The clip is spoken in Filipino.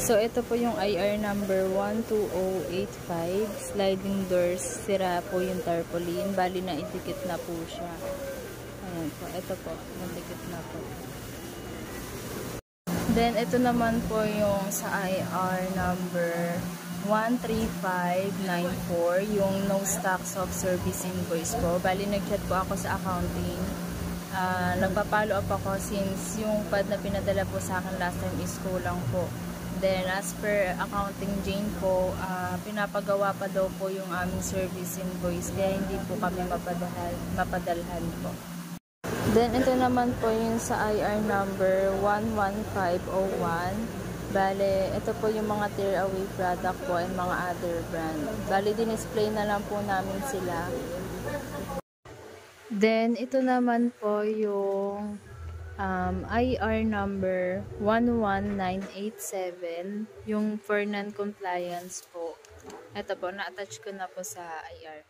So, ito po yung IR number 12085. Sliding doors. Sira po yung tarpaulin. Bali na idikit na po siya. Ayan po. Ito po. Nadikit na po. Then, ito naman po yung sa IR number 13594. Yung no stocks of service invoice po. Bali, nag-chat po ako sa accounting. Nagpa-follow up ako since yung pad na pinadala po sa akin last time is kulang po. Then, as per accounting Jane po, pinapagawa pa daw po yung aming service invoice. Kaya hindi po kami mapadalhan po. Then, ito naman po yung sa IR number 11501. Bale, ito po yung mga tear-away product po and mga other brand. Bale, din-display na lang po namin sila. Then, ito naman po yung IR number 11987, yung for non-compliance po. Ito po, na-attach ko na po sa IR.